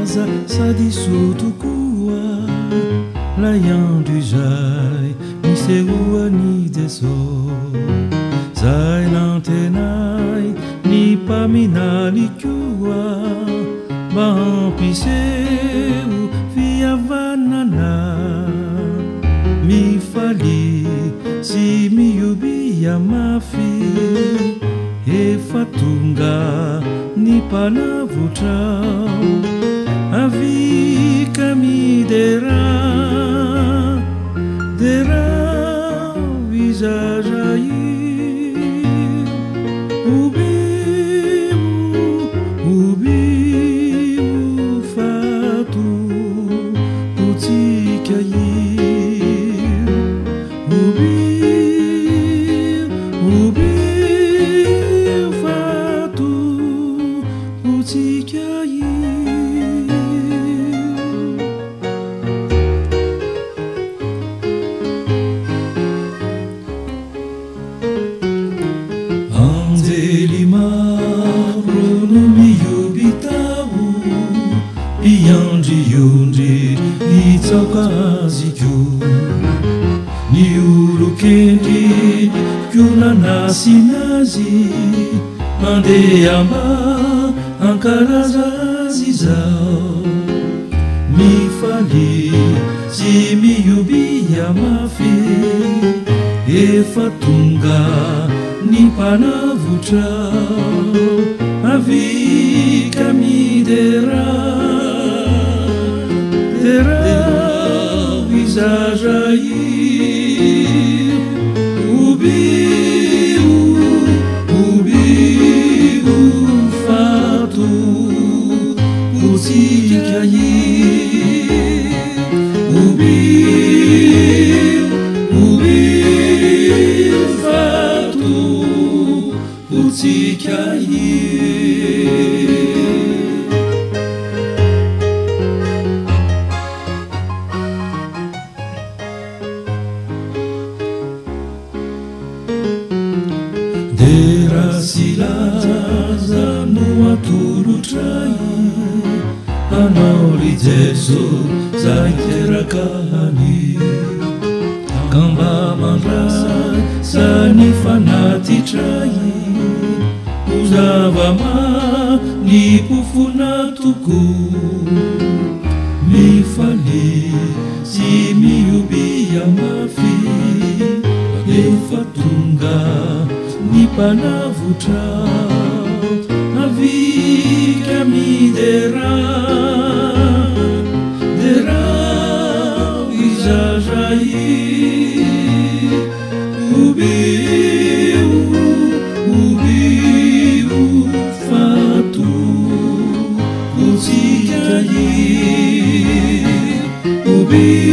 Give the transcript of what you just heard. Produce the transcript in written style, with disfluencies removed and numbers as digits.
aza sady sotokoa laiandro izay misehoany Jesosy zay nantenay ny mpaminaly koa mba hampiseho fihavanana mifaly sy miobia mafy efa tonga ny mpanavotra avika midera dera izazay ubimu fato utika ubimu fato utika Angeli maro no miobitao iandriondry itsaoka aziko ny olokendry kionanasinazy mandeha mba ankaraza azy zao mifaly sy miobia mafy efa tonga ny mpanavotra avika midera dera izazay ubiu fato utika ubiu fato utika dera silaza no atolotray anao ry Jesosy zay terakany kamba mandray sany fanatitray uzavama ny pofona toko mifaly sy miobia mafy efa tonga ny mpanavotra avika midera dera izazay ubiu fato utika ubiu